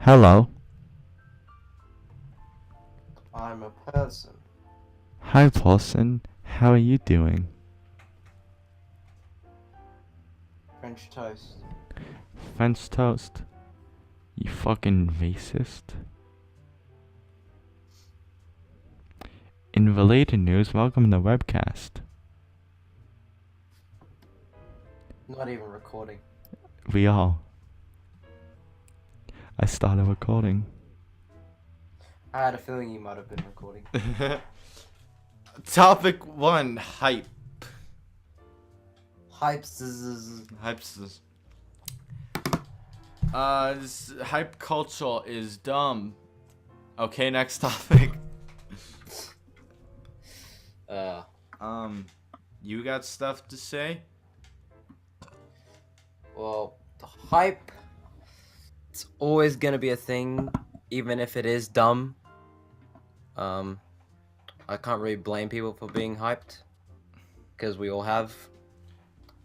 Hello. I'm a person. Hi, Paulson. How are you doing? French toast. French toast. You fucking racist. In related news, welcome to Webcast. Not even recording. We all. I started recording. I had a feeling you might have been recording. Topic 1, hype. Hypes. Hypes. This hype culture is dumb. Okay, next topic. You got stuff to say? Well, the hype. It's always gonna be a thing, even if it is dumb. I can't really blame people for being hyped, because we all have.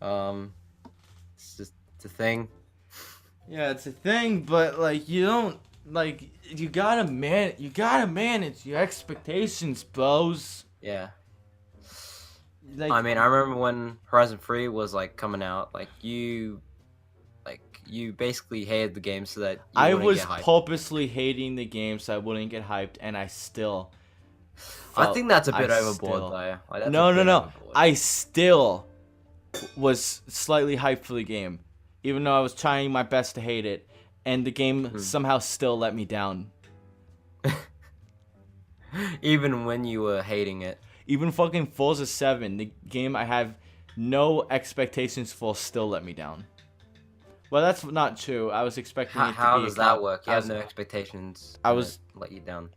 It's just a thing. Yeah, it's a thing, but like you don't like you gotta manage your expectations, bros. Yeah. Like, I mean, I remember when Horizon 3 was like coming out, you basically hated the game so that you I wouldn't was get hyped. purposely hating the game so I wouldn't get hyped, and I still. I think that's a bit overboard, though. Like, that's No. overboard. I still was slightly hyped for the game, even though I was trying my best to hate it, and the game somehow still let me down. Even when you were hating it. Even fucking Forza 7, the game I have no expectations for, still let me down. Well, that's not true. I was expecting it to be. How does that work? You have no expectations. I was let you down.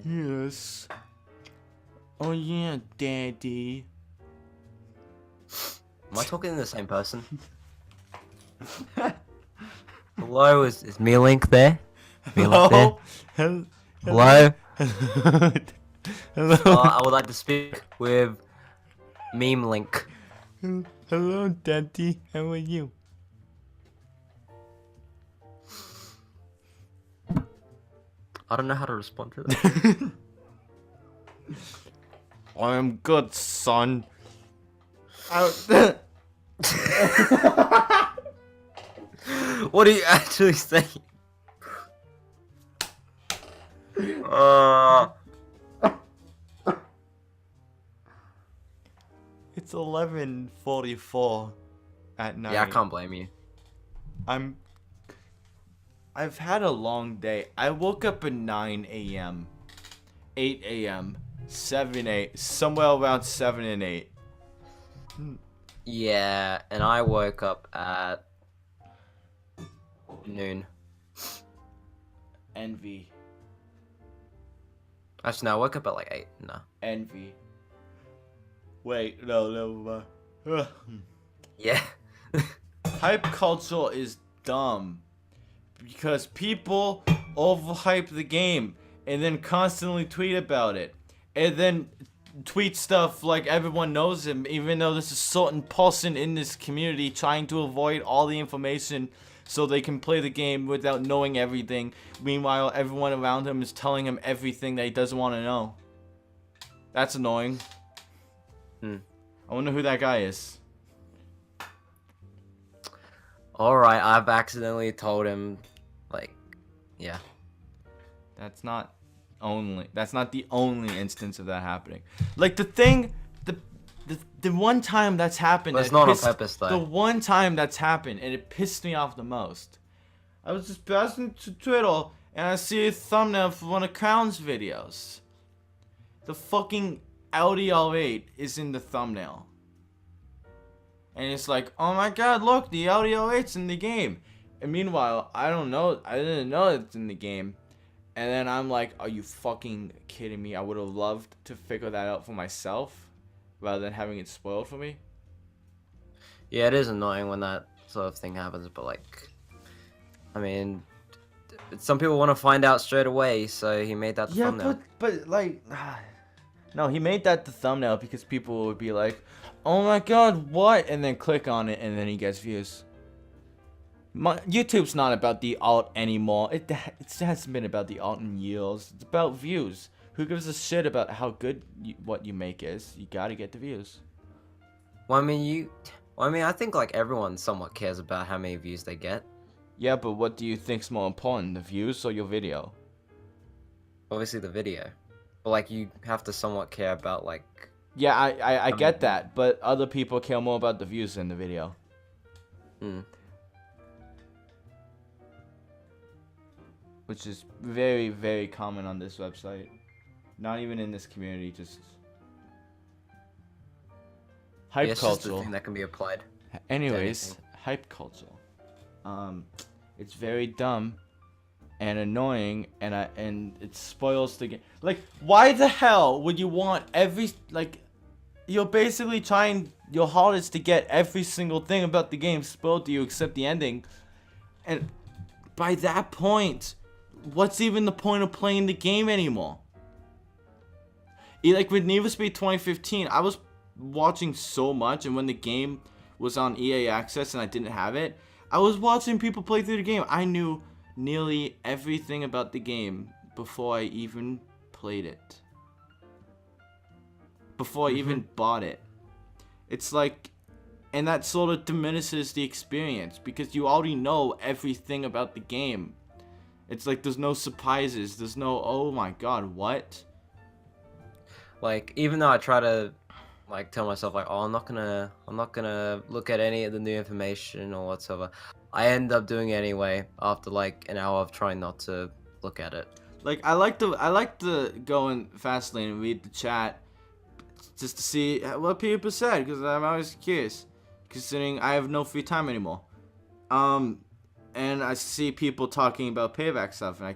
Yes. Oh yeah, Daddy. Am I talking to the same person? Hello, is MeaLynk there? Hello. Hello. Hello. I would like to speak with MeaLynk. Hello, Daddy. How are you? I don't know how to respond to that. I'm good, son. What are you actually saying? It's 11:44 at night. Yeah, I can't blame you. I've had a long day. I woke up at 9 a.m., 8 a.m., 7, 8, somewhere around 7 and 8. Yeah, and I woke up at noon. Envy. Actually, no, I woke up at like 8. No. Envy. Wait, no. Yeah. Hype culture is dumb. Because people overhype the game and then constantly tweet about it. And then tweet stuff like everyone knows him, even though there's a certain person in this community trying to avoid all the information so they can play the game without knowing everything. Meanwhile, everyone around him is telling him everything that he doesn't want to know. That's annoying. I wonder who that guy is. Alright, I've accidentally told him, yeah. That's not the only instance of that happening. Like the one time that's happened. But it's not on purpose, though. The one time that's happened and it pissed me off the most. I was just browsing to Twitter and I see a thumbnail for one of Crown's videos. The fucking Audi R8 is in the thumbnail. And it's like, oh my god, look, the Audi R8's in the game. And meanwhile, I didn't know it's in the game. And then I'm like, are you fucking kidding me? I would have loved to figure that out for myself rather than having it spoiled for me. Yeah, it is annoying when that sort of thing happens, but I mean, some people want to find out straight away, so he made that thumbnail. But No, he made that the thumbnail because people would be like, "Oh my god, what?" and then click on it, and then he gets views. YouTube's not about the alt anymore. It hasn't been about the alt in years. It's about views. Who gives a shit about how good what you make is? You gotta get the views. Well, I think like everyone somewhat cares about how many views they get. Yeah, but what do you think's more important, the views or your video? Obviously the video, but like you have to somewhat care about like. Yeah, I get that, but other people care more about the views than the video. Hmm. Which is very, very common on this website. Not even in this community, just hype It's culture. just a thing that can be applied. Anyways, hype culture. It's very dumb and annoying, and it spoils the game. Like, why the hell would you want you're basically trying your hardest to get every single thing about the game spoiled to you except the ending, and by that point, what's even the point of playing the game anymore? Like with Need for Speed 2015, I was watching so much, and when the game was on EA Access and I didn't have it, I was watching people play through the game. I knew nearly everything about the game before I even played it. Before I even bought it. It's like, and that sort of diminishes the experience because you already know everything about the game. It's like there's no surprises. There's no, oh my god, what? Like, even though I try to like tell myself like, oh, I'm not gonna look at any of the new information or whatsoever, I end up doing it anyway after like an hour of trying not to look at it. Like I like to go in Fastlane and read the chat just to see what people said because I'm always curious, considering I have no free time anymore. And I see people talking about payback stuff, and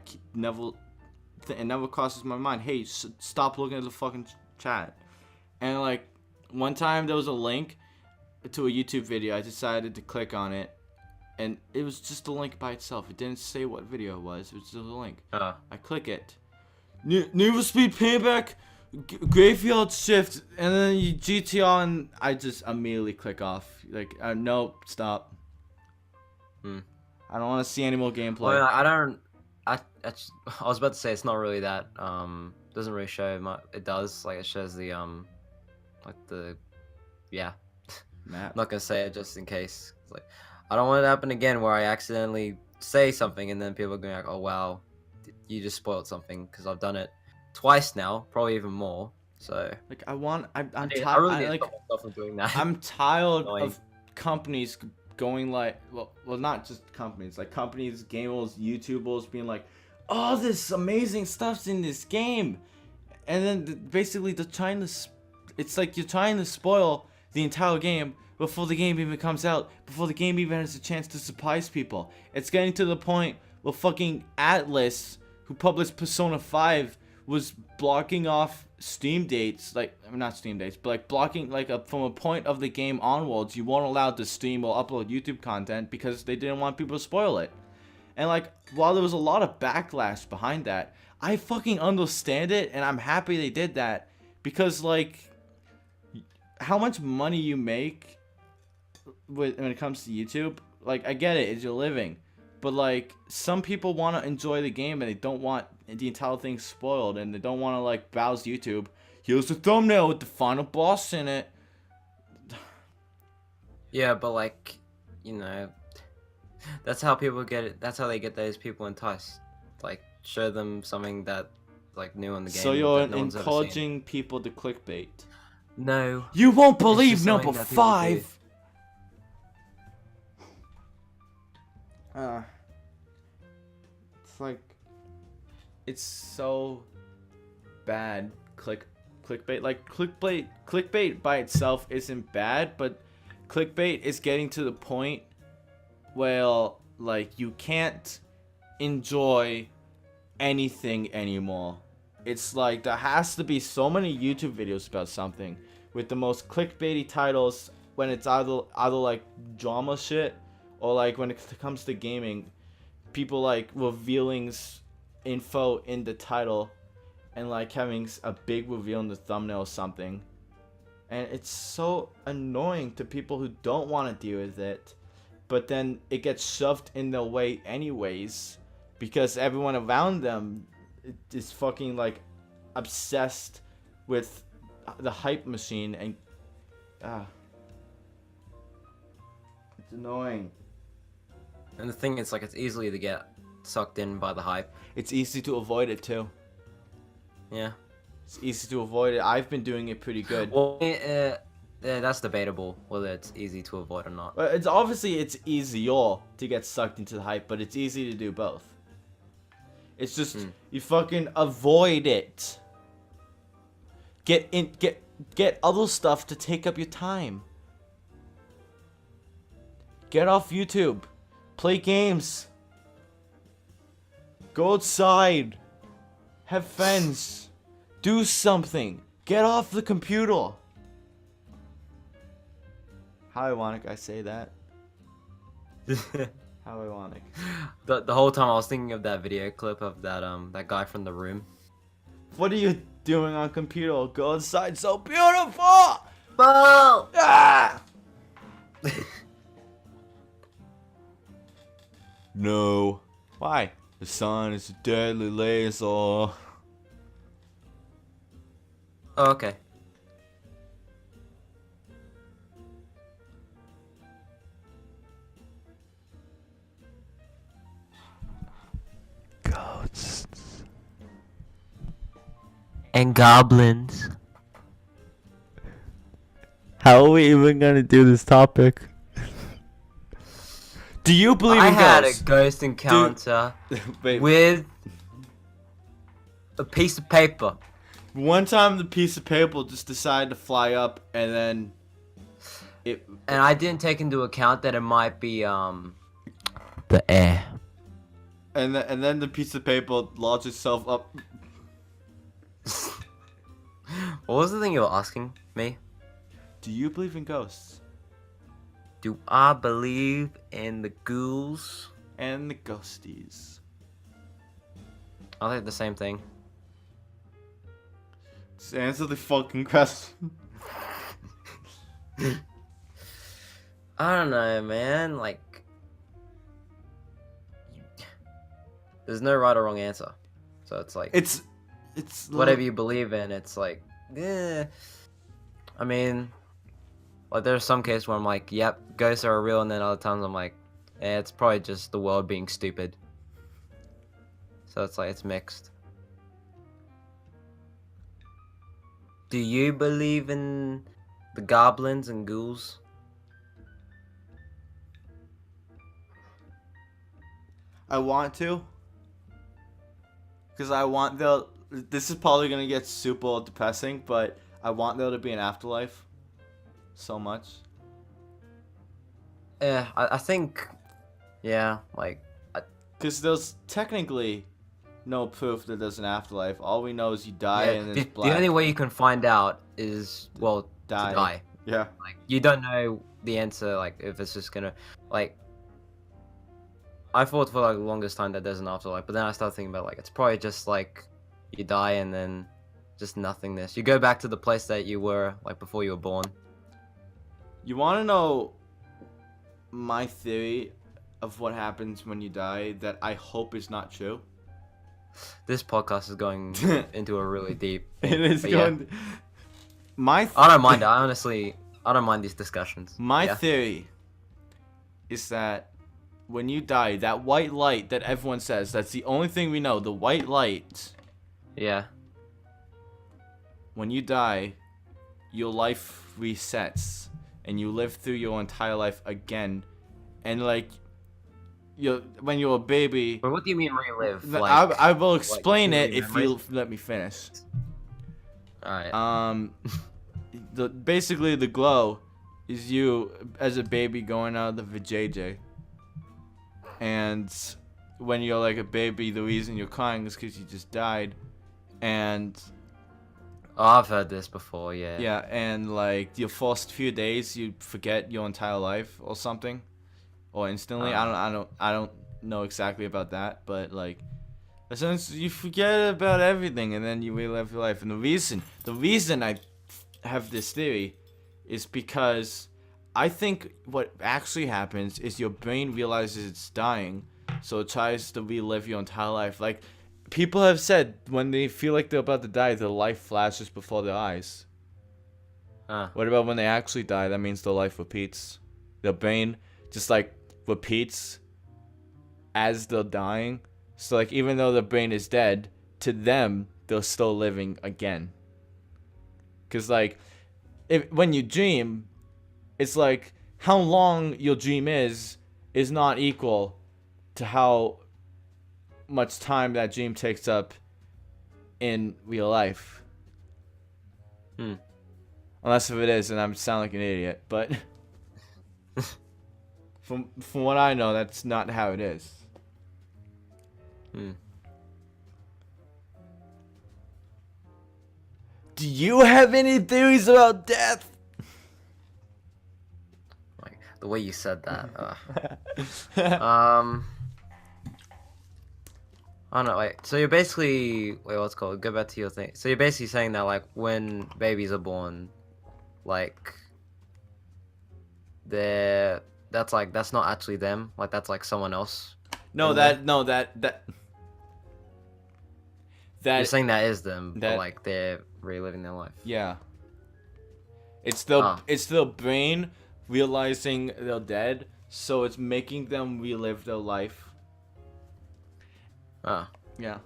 it never crosses my mind. Hey, stop looking at the fucking chat. And like one time there was a link to a YouTube video. I decided to click on it, and it was just a link by itself. It didn't say what video it was. It was just a link. I click it. Need for Speed Payback, Graveyard Shift, and then you GTR, and I just immediately click off. Like, nope, stop. I don't want to see any more gameplay. Well, I was about to say it's not really that. Doesn't really show much. It does. Like it shows the yeah. Map. I'm not gonna say it just in case. It's like I don't want it to happen again where I accidentally say something and then people are going like, oh wow, you just spoiled something because I've done it twice now, probably even more. So like I'm tired. I really need to stop myself from doing that. I'm tired of companies going like, well, not just companies, like companies, gamers, YouTubers being like, oh, this amazing stuff's in this game, and then basically they're trying to, it's like you're trying to spoil the entire game before the game even comes out, before the game even has a chance to surprise people. It's getting to the point where fucking Atlas, who published Persona 5, was blocking off Steam dates, like, not Steam dates, but like blocking, like, from a point of the game onwards, you weren't allowed to stream or upload YouTube content because they didn't want people to spoil it. And like, while there was a lot of backlash behind that, I fucking understand it, and I'm happy they did that, because like, how much money you make when it comes to YouTube, like, I get it, it's your living, but like, some people want to enjoy the game and they don't want the entire thing spoiled, and they don't want to like browse YouTube. Here's the thumbnail with the final boss in it. Yeah, but like, you know, that's how people get it. That's how they get those people enticed. Like, show them something that like new in the game. So you're that no one's ever seen. encouraging people to clickbait. No. You won't believe just number something that people 5. It's like, it's so bad. Clickbait, like clickbait by itself isn't bad, but clickbait is getting to the point where like you can't enjoy anything anymore. It's like there has to be so many YouTube videos about something with the most clickbaity titles when it's either like drama shit, or like when it comes to gaming, people like revealing info in the title, and like having a big reveal in the thumbnail or something. And it's so annoying to people who don't want to deal with it, but then it gets shoved in their way anyways, because everyone around them is fucking like obsessed with the hype machine, and it's annoying. And the thing is, like, it's easy to get sucked in by the hype. It's easy to avoid it too. Yeah. It's easy to avoid it. I've been doing it pretty good. Well, that's debatable whether it's easy to avoid or not. But it's obviously it's easier to get sucked into the hype, but it's easy to do both. It's just you fucking avoid it. Get other stuff to take up your time. Get off YouTube. Play games. Go outside. Have friends. Do something. Get off the computer. How ironic I say that. How ironic. The whole time I was thinking of that video clip of that guy from The Room. What are you doing on computer? Go outside, so beautiful! Bo! Ah! No. Why? The sun is a deadly laser. Oh, okay. Ghosts. And goblins. How are we even gonna do this topic? Do you believe in had ghosts? a ghost encounter Wait, with a piece of paper. one time the piece of paper just decided to fly up, and then it. And I didn't take into account that it might be the air. And then the piece of paper lodged itself up. What was the thing you were asking me? Do you believe in ghosts? Do I believe in the ghouls? And the ghosties. I think the same thing. Just answer the fucking question. I don't know, man. Like, there's no right or wrong answer. So it's like It's whatever you believe in. It's like, I mean, like there's some cases where I'm like, yep, ghosts are real, and then other times I'm like, it's probably just the world being stupid. So it's like it's mixed. Do you believe in the goblins and ghouls? I want to. Because I want the. This is probably gonna get super depressing, but I want there to be an afterlife. So much. Yeah, I think, yeah, like, Because there's technically no proof that there's an afterlife. All we know is you die yeah, and the, it's black. the only way you can find out is, well, Die. to die. Yeah. Like, you don't know the answer, like, if it's just gonna, like, I thought for, like, the longest time that there's an afterlife, but then I started thinking about, like, it's probably just, like, you die and then just nothingness. You go back to the place that you were, like, before you were born. You want to know my theory of what happens when you die that I hope is not true? This podcast is going into a really deep It is but going. Yeah. I don't mind it. I don't mind these discussions. My Yeah. theory is that when you die, that white light that everyone says, that's the only thing we know, the white light, Yeah. when you die, your life resets and you live through your entire life again. And like, when you're a baby, But what do you mean relive? I will explain it if memories? you let me finish. Alright. Basically the glow is you as a baby going out of the vajayjay. And when you're like a baby, the reason you're crying is because you just died. And Oh, I've heard this before, yeah. yeah, and like your first few days, you forget your entire life or something, or instantly. I don't know exactly about that, but like, Since you forget about everything and then you relive your life. And the reason I have this theory is because I think what actually happens is your brain realizes it's dying, so it tries to relive your entire life. Like, people have said when they feel like they're about to die, their life flashes before their eyes. What about when they actually die? That means their life repeats. Their brain just like repeats as they're dying. So like even though the brain is dead, to them they're still living again. Cause like when you dream, it's like how long your dream is not equal to how much time that dream takes up in real life. Unless if it is, and I'm sound like an idiot, but from what I know, that's not how it is. Do you have any theories about death? Like the way you said that. I don't know. Wait. So you're basically what's it called? Go back to your thing. So you're basically saying that like when babies are born, like that's not actually them. Like that's like someone else. That you're saying that is them, but like they're reliving their life. Yeah. It's the brain realizing they're dead, so it's making them relive their life. Yeah.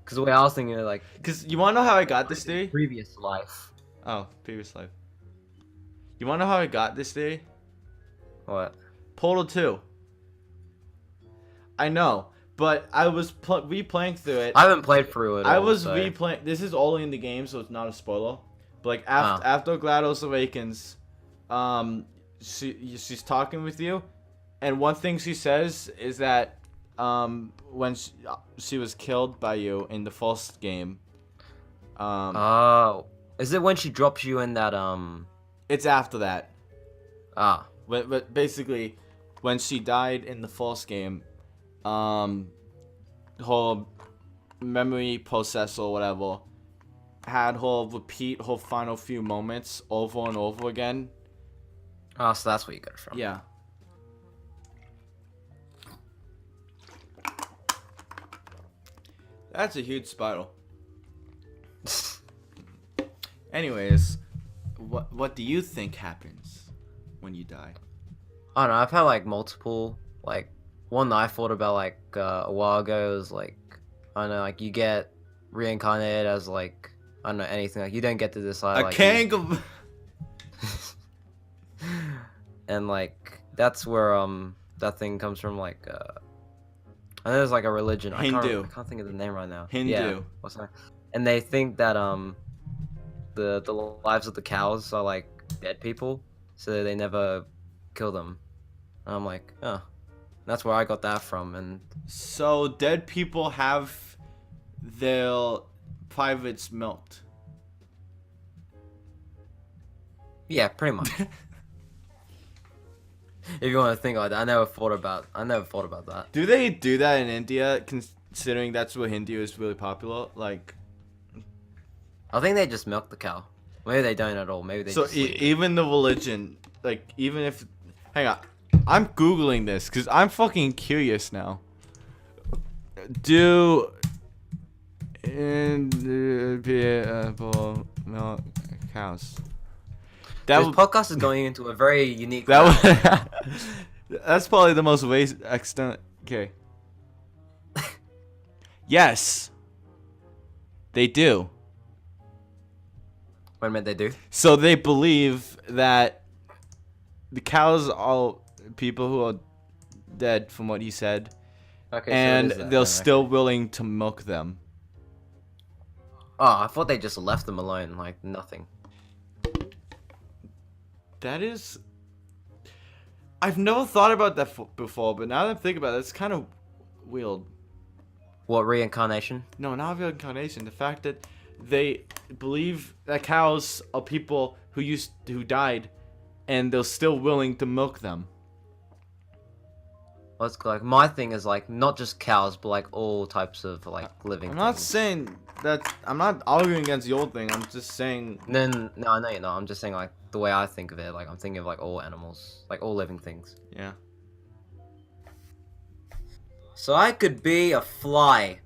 Because the way I was thinking, like, because you wanna know how I got this theory? Previous life. Oh, previous life. You wanna know how I got this theory? What? Portal 2. I know, but I was replaying through it. I haven't played through it. I was replaying. This is all in the game, so it's not a spoiler. But like after GLaDOS awakens, she's talking with you, and one thing she says is that when she was killed by you in the first game. Is it when she drops you in that It's after that. But basically, when she died in the first game, her memory processor or whatever had her repeat her final few moments over and over again. So that's where you got it from. Yeah. That's a huge spiral. Anyways, what do you think happens when you die? I don't know. I've had like multiple, like one that I thought about like a while ago was like, I don't know, like you get reincarnated as like, I don't know, anything. Like you don't get to decide. A kangaroo. And like that's where that thing comes from. Like I know there's like a religion. Hindu. I can't think of the name right now. Hindu. Yeah. What's that? And they think that the lives of the cows are like dead people, so they never kill them. And I'm like, oh, that's where I got that from. And so dead people have their privates milked. Yeah, pretty much. If you want to think like that, I never thought about that. Do they do that in India, considering that's where Hindu is really popular? Like, I think they just milk the cow. Maybe they don't at all. Maybe they. So even the religion, like, even if, hang on, I'm googling this because I'm fucking curious now. Do individual milk cows? This podcast is going into a very unique. That's probably the most extent. Okay. Yes. They do. What a minute, they do? So they believe that the cows are people who are dead, from what he said, okay, and so they're still willing to milk them. Oh, I thought they just left them alone, like nothing. That is... I've never thought about that before, but now that I'm thinking about it, it's kind of weird. What, reincarnation? No, not reincarnation. The fact that they believe that cows are people who died, and they're still willing to milk them. what's like my thing is like not just cows, but like all types of like living I'm not things. saying that. I'm not arguing against your thing. I'm just saying. Then no, I know you're not. I'm just saying like the way I think of it. Like I'm thinking of like all animals, like all living things. Yeah. So I could be a fly.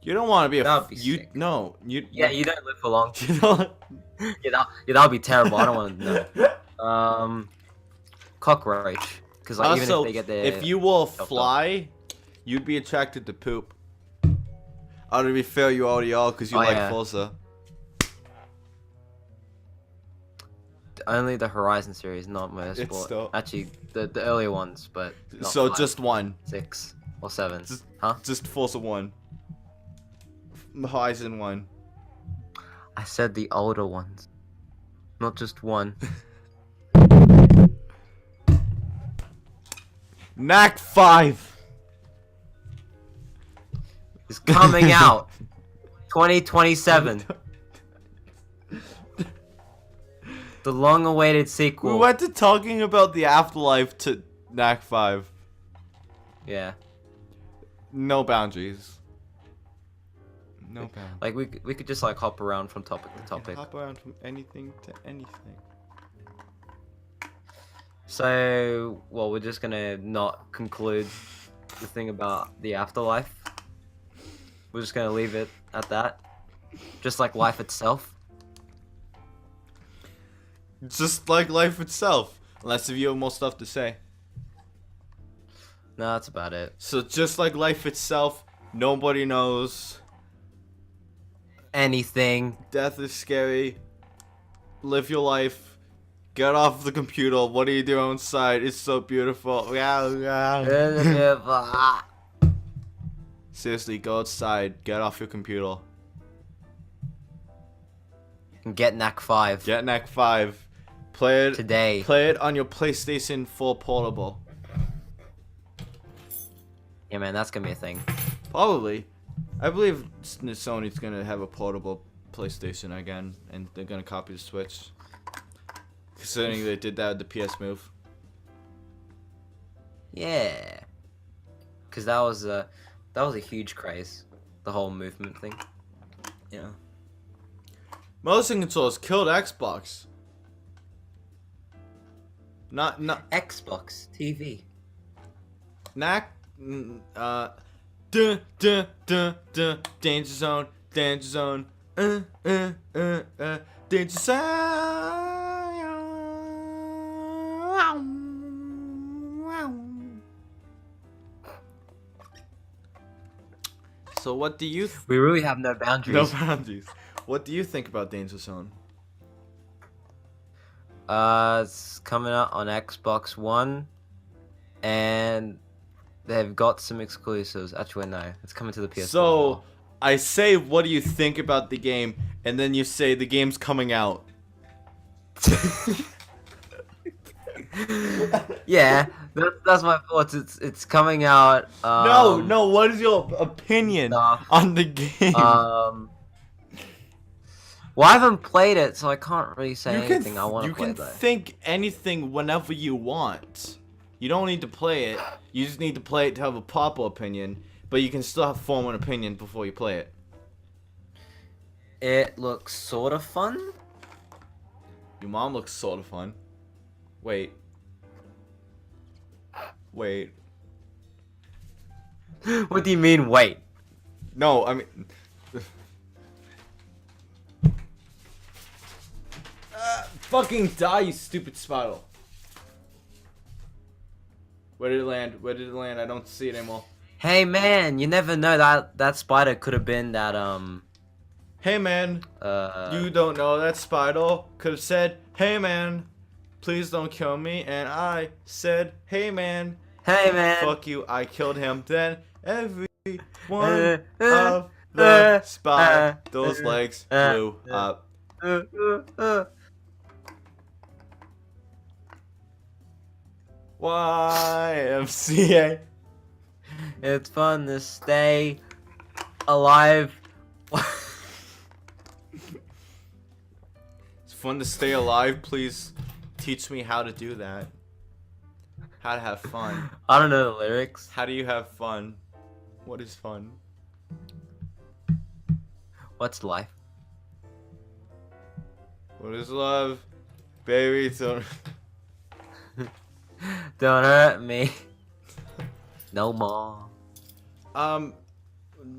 You don't want to be a. That'd be You sick. no. You. Yeah, you don't live for long. You don't. Yeah, that'd be terrible. I don't want to know. Cockroach. Because like even Also, if they get their if you were a chopped off. fly, you'd be attracted to poop. Oh, to be fair, you already are because you Oh, like yeah. Forza. Only the Horizon series, not It's Motorsport. still- Actually, the earlier ones, but not So 5, just one. 6 or 7. Just- Huh? Just Forza 1. Horizon 1. I said the older ones, not just one. Knack 5. It's coming out 2027. The long-awaited We sequel. went to talking about the Afterlife to Knack 5. Yeah, No boundaries. No boundaries. like we could just like hop around from topic to We can topic. hop around from anything to anything. So, well, we're just gonna not conclude the thing about the afterlife. We're just gonna leave it at that. Just like life itself. Just like life itself. Unless if you have more stuff to say. No, that's about it. So just like life itself, nobody knows. Anything. Death is scary. Live your life. Get off the computer. What are you doing outside? It's so beautiful. Seriously, go outside. Get off your computer. Get Knack 5 Get Knack 5. Play it today. Play it on your PlayStation 4 Portable. Yeah, man, that's gonna be a thing. Probably. I believe Sony's gonna have a portable PlayStation again, and they're gonna copy the Switch. Considering they did that with the PS Move. Yeah. Cause that was a huge craze. The whole movement thing. Yeah. Motion controls killed Xbox. Not Xbox TV. Knack. Danger zone, danger zone, danger zone. So what do you? We really have no boundaries. No boundaries. What do you think about Danger Zone? It's coming out on Xbox One, and they've got some exclusives. Actually, no, it's coming to the PS4. So I say, what do you think about the game? And then you say the game's coming out. Yeah, that's my thoughts. It's coming out. No. What is your opinion Nah. on the game? Well, I haven't played it, so I can't really say you anything. I want to play You it though. can think anything whenever you want. You don't need to play it. You just need to play it to have a proper opinion. But you can still have form an opinion before you play it. It looks sort of fun. Your mom looks sort of fun. Wait. What do you mean? Wait. No, I mean. Fucking die, you stupid spider. Where did it land? I don't see it anymore. Hey man, you never know that spider could have been that Hey man, you don't know that spider could have said, "Hey man, please don't kill me," and I said, "Hey man, Hey man. fuck you." I killed him. Then every one of the spider's legs blew up. YMCA. It's fun to stay alive. It's fun to stay alive. Please teach me how to do that. How to have fun. I don't know the lyrics. How do you have fun? What is fun? What's life? What is love? Baby, don't... Don't hurt me. No more.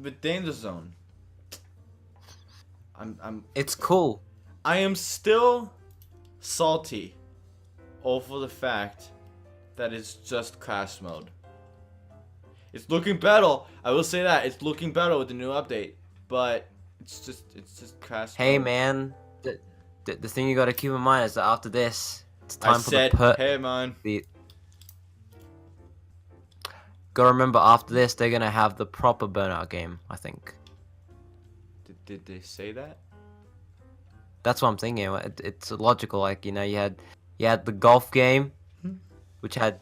With Danger Zone. It's cool. I am still salty over the fact that it's just crash mode. It's looking better. I will say that it's looking better with the new update, but it's just crash mode. Hey man, the thing you gotta keep in mind is that after this, it's time I for said, the hey man. Gotta remember, after this, they're gonna have the proper Burnout game, I think. Did they say that? That's what I'm thinking. It's logical. Like, you know, you had the golf game, which had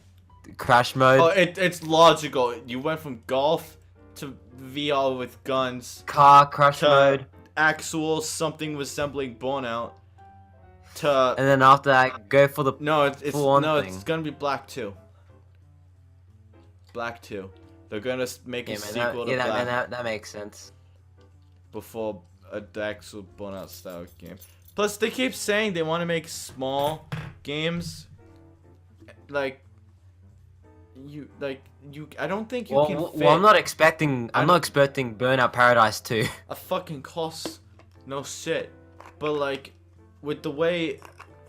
crash mode. Oh, it's logical. You went from golf to VR with guns. Car crash mode. Actual something resembling Burnout. To And then after that, go for the it's gonna be Black 2. Black 2. They're gonna make a sequel to Black. That makes sense. Before the actual Burnout style game. Plus, they keep saying they want to make small games. I don't think you can fit. Well, I'm not expecting Burnout Paradise 2. A fucking cost, no shit. But like, with the way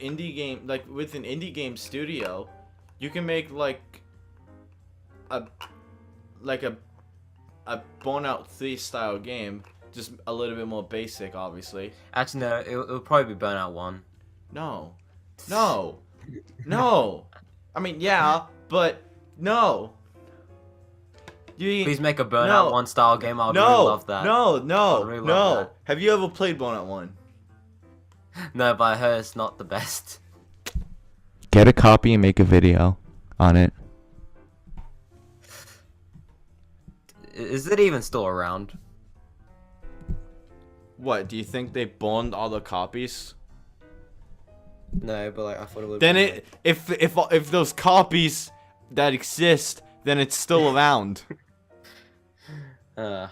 with an indie game studio, you can make like a Burnout 3 style game. Just a little bit more basic, obviously. Actually, no, it'll probably be Burnout 1. No. I mean, yeah, but no. Please make a Burnout 1 style game. I'd really love that. No. Have you ever played Burnout 1? No, but I heard it's not the best. Get a copy and make a video on it. Is it even still around? What, do you think they burned all the copies? No, but like I thought it would. Then if those copies that exist, then it's still around. I'll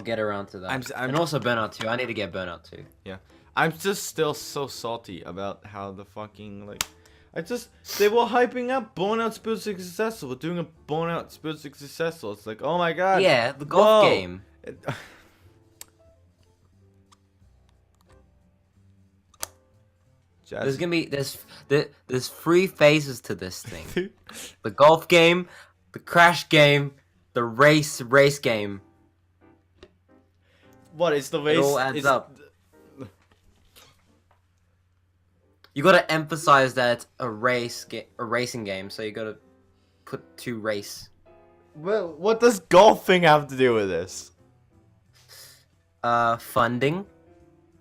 get around to that. I'm and also Burnout 2. I need to get Burnout 2. Yeah, I'm just still so salty about how the fucking they were hyping up Burnout Spiritually Successful. We're doing a Burnout Spiritually Successful. It's like, oh my god. Yeah, the golf game. There's gonna be there's 3 phases to this thing. The golf game, the crash game, the race game. What is the race? It all adds up. You gotta emphasize that it's a racing game, so you gotta put 2 race. Well, what does golfing have to do with this? Funding,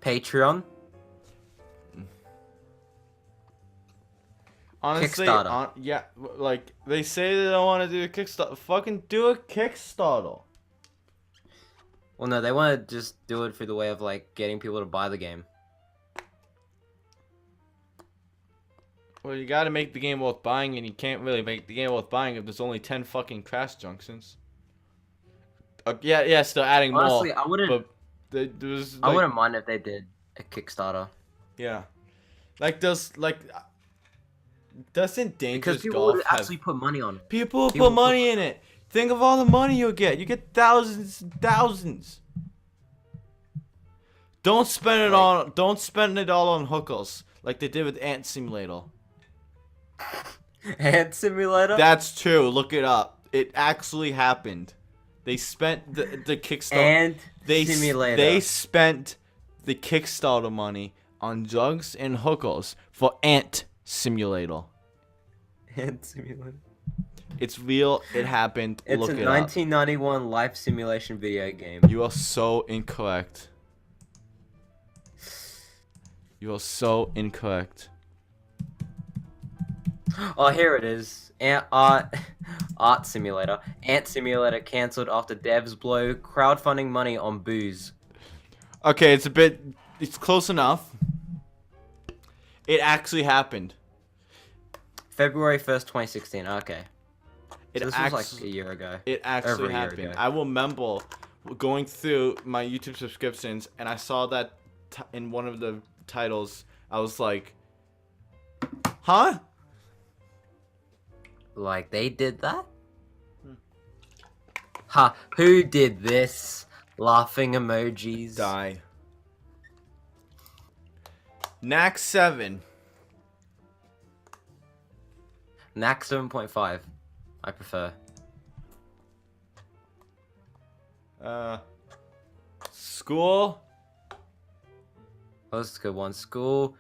Patreon, honestly, Kickstarter. Yeah, like they say they don't want to do a Kickstarter. Fucking do a Kickstarter. Well, no, they want to just do it through the way of like getting people to buy the game. Well, you gotta make the game worth buying, and you can't really make the game worth buying if there's only 10 fucking crash junctions. Yeah, still adding Honestly, more. I wouldn't. I wouldn't mind if they did a Kickstarter. Yeah, doesn't Dangerous Because people Golf would actually put money on it. People put money in it. Think of all the money you'll get. You get thousands and thousands. Don't spend it all on hookers like they did with Ant Simulator. Ant Simulator? That's true. Look it up. It actually happened. They spent the Kickstarter. Ant Simulator. They spent the Kickstarter money on drugs and hookers for Ant Simulator. Ant Simulator. It's real. It happened. It's Look a it up. 1991 life simulation video game. You are so incorrect. You are so incorrect. Oh, here it is. Art Simulator. Ant Simulator cancelled after devs blow crowdfunding money on booze. Okay, it's close enough. It actually happened. February 1st, 2016. Okay. It So this was like a year ago. It actually Over a year happened. ago. I will remember going through my YouTube subscriptions, and I saw that in one of the titles. I was like, huh? Like, they did that? Ha, who did this? Laughing emojis. Die. Knack 7. Knack 7.5. I prefer. School. Oh, that's a good one. School.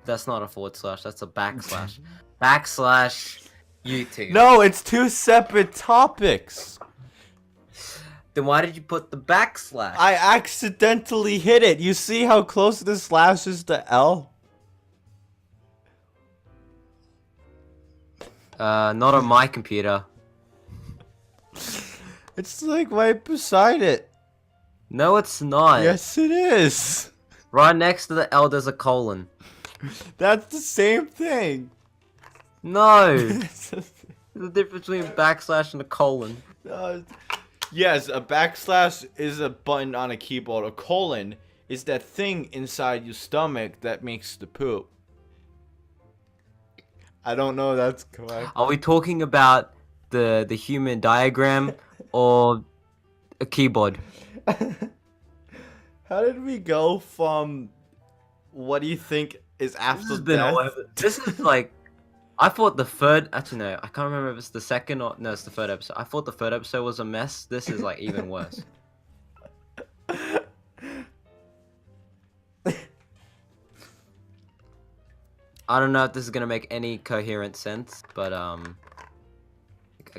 That's not a forward slash. That's a backslash. Backslash YouTube. No, it's 2 separate topics. Then why did you put the backslash? I accidentally hit it. You see how close the slash is to L? Not on my computer. It's like right beside it. No, it's not. Yes, it is. Right next to the L, there's a colon. That's the same thing. No. There's a difference between a backslash and a colon. Yes, a backslash is a button on a keyboard. A colon is that thing inside your stomach that makes the poop. I don't know if that's correct. Are we talking about the human diagram or a keyboard? How did we go from what do you think is after death? This is like, I thought the third, actually no, I can't remember if it's the second or, no, it's the third episode. I thought the third episode was a mess. This is like even worse. I don't know if this is gonna make any coherent sense, but I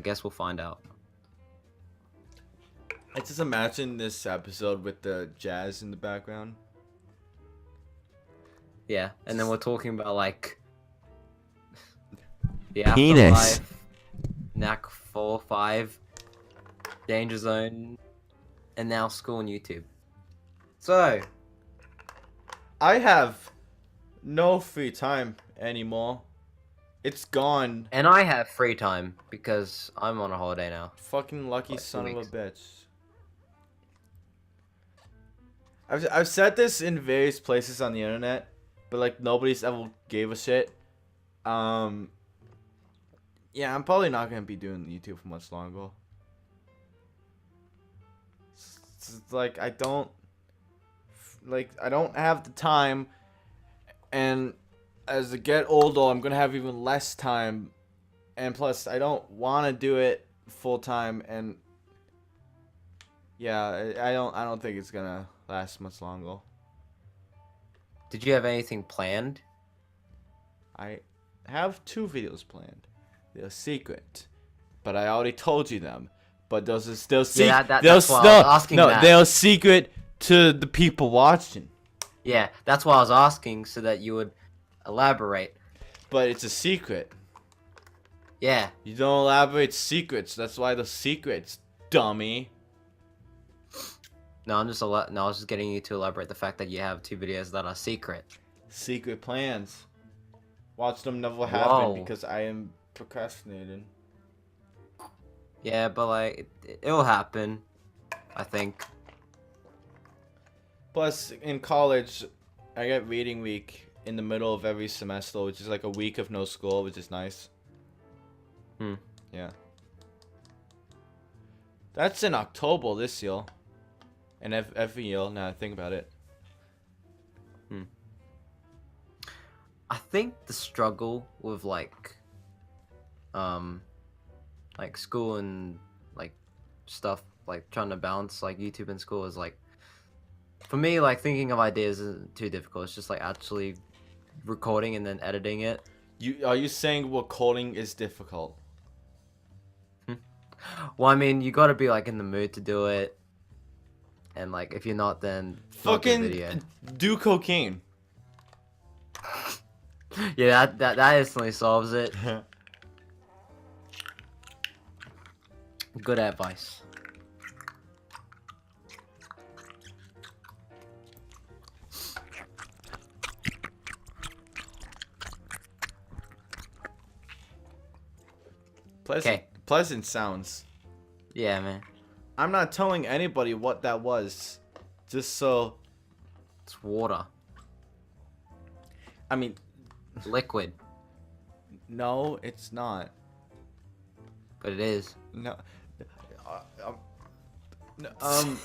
guess we'll find out. I just imagine this episode with the jazz in the background. Yeah, and then we're talking about like the Penis. Afterlife, Knack 4, 5, Danger Zone, and now school and YouTube. So, I have no free time anymore. It's gone. and I have free time because I'm on a holiday now. Fucking lucky Like 2 son weeks. of a bitch. I've said this in various places on the internet, but like nobody's ever gave a shit. Yeah, I'm probably not gonna be doing YouTube for much longer. It's like I don't have the time, and as I get older, I'm gonna have even less time, and plus I don't want to do it full time, and yeah, I don't think it's gonna last much longer. Did you have anything planned? I have 2 videos planned. They're secret, but I already told you them. But those are still secret. Yeah, that's why I was asking no, that. they're secret to the people watching. Yeah, that's why I was asking so that you would elaborate. But it's a secret. Yeah. You don't elaborate secrets. That's why they're secrets, dummy. No, I was just getting you to elaborate the fact that you have 2 videos that are secret. Secret plans. Watch them never happen Whoa. because I am procrastinating. Yeah, but like it'll happen, I think. Plus, in college, I get reading week in the middle of every semester, which is like a week of no school, which is nice. Yeah. That's in October this year. And every year, now I think about it. I think the struggle with like school and like stuff, like trying to balance like YouTube and school is like, for me, like thinking of ideas isn't too difficult. It's just like actually recording and then editing it. Are you saying recording is difficult? Well, I mean, you gotta be like in the mood to do it, and like if you're not, then it's not a good video. Fucking do cocaine. Yeah, that instantly solves it. Good advice. Pleasant sounds. Yeah, man. I'm not telling anybody what that was. Just so... It's water. I mean, Liquid. no, it's not. But it is. No. Um...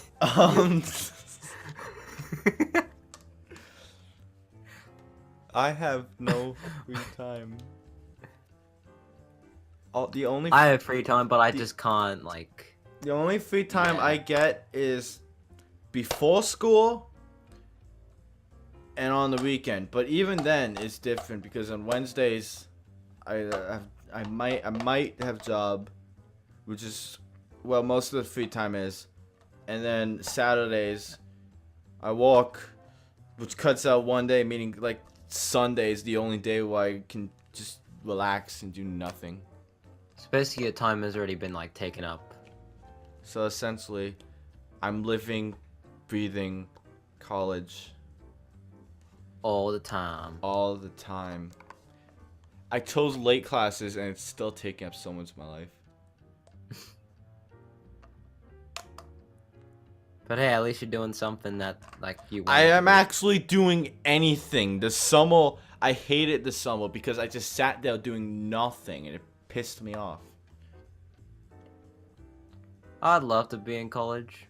I have no free time. The only I have free time, but I just can't, like... the only free time Yeah. I get is before school and on the weekend. But even then, it's different because on Wednesdays, I might have job, which is well most of the free time is, and then Saturdays, I walk, which cuts out one day, meaning like Sunday is the only day where I can just relax and do nothing. So basically your time has already been, like, taken up. So essentially, I'm living, breathing, college All the time. all the time. I chose late classes and it's still taking up so much of my life. But hey, at least you're doing something that, like, you want I to am do. actually doing anything. The summer, I hated the summer because I just sat there doing nothing and it pissed me off. I'd love to be in college.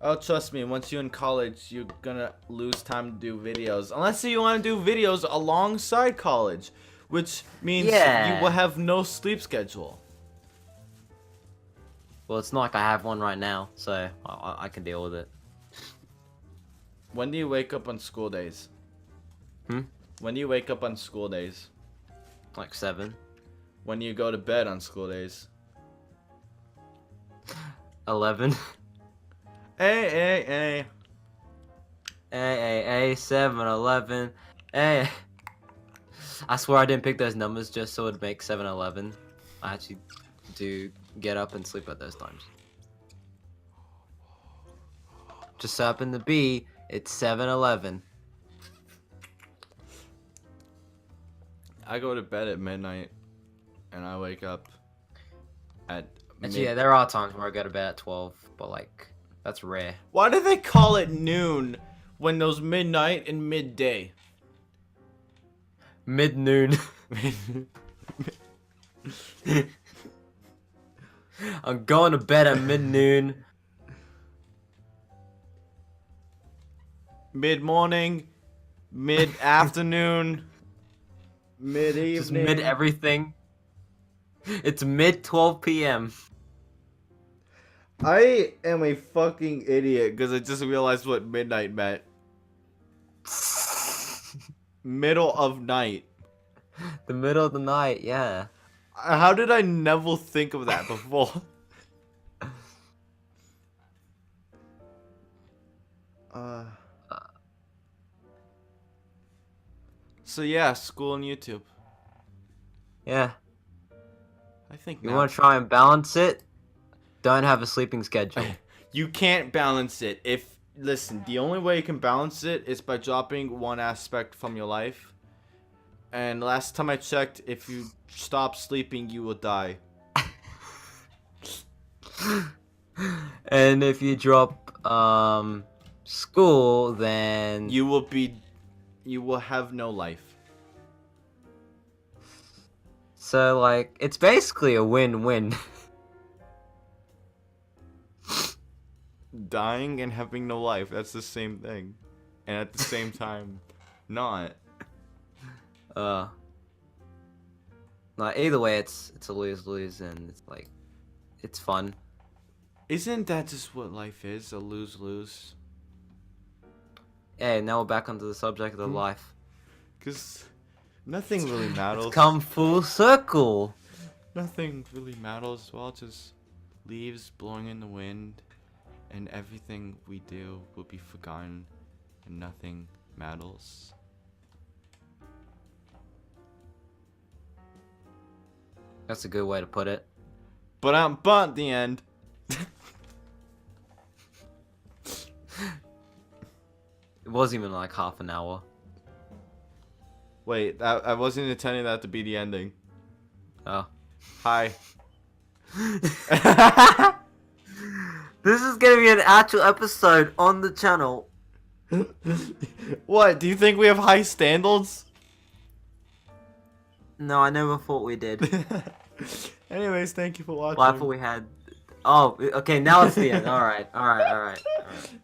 Oh, trust me, once you're in college, you're gonna lose time to do videos. Unless you want to do videos alongside college, which means Yeah. you will have no sleep schedule. Well, it's not like I have one right now, so I can deal with it. When do you wake up on school days? Hmm? When do you wake up on school days? Like 7. When do you go to bed on school days? 11. Hey. Hey, 7, 11. Hey. I swear I didn't pick those numbers just so it'd make 7, 11. I actually do get up and sleep at those times. Just so happen to be, it's 7, 11. I go to bed at midnight, and I wake up at Actually, yeah, there are times where I go to bed at 12, but, like, that's rare. Why do they call it noon when there's midnight and midday? Mid-noon. I'm going to bed at mid-noon. Mid-morning, mid-afternoon, mid-evening. Just mid-everything. It's mid-12 p.m. I am a fucking idiot because I just realized what midnight meant. Middle of night. The middle of the night, yeah. How did I never think of that before? So yeah, school and YouTube. Yeah. I think You now- want to try and balance it? Don't have a sleeping schedule. You can't balance it. Listen, the only way you can balance it is by dropping one aspect from your life. And last time I checked, if you stop sleeping, you will die. And if you drop school, then You will have no life. so like it's basically a win-win. Dying and having no life, that's the same thing. And at the same time, not. Like either way, it's a lose-lose, and it's like it's fun. Isn't that just what life is? A lose-lose? Hey, now we're back onto the subject of life. Because nothing really matters. It's come full circle. Nothing really matters. Well, just leaves blowing in the wind, and everything we do will be forgotten, and nothing matters. That's a good way to put it. But the end. It wasn't even like half an hour. Wait, I wasn't intending that to be the ending. Oh. Hi. This is gonna be an actual episode on the channel. What? Do you think we have high standards? No, I never thought we did. Anyways, thank you for watching. Well, I thought we had. Oh, okay. Now it's the end. All right.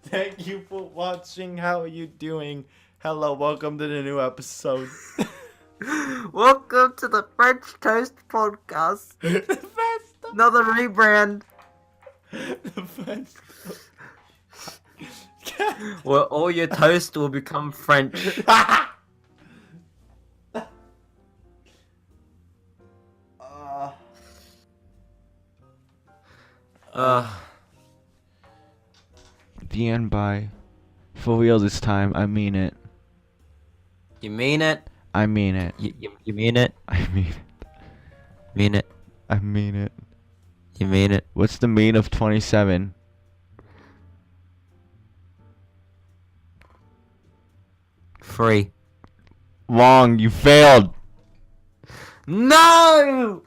Thank you for watching. How are you doing? Hello, welcome to the new episode. Welcome to the French Toast Podcast. Another rebrand. The French. Where all your toast will become French. The end by. For real this time, I mean it. You mean it? I mean it. You mean it? I mean it. Mean it? I mean it. You mean it? What's the mean of 27? Free. Wrong, you failed. No!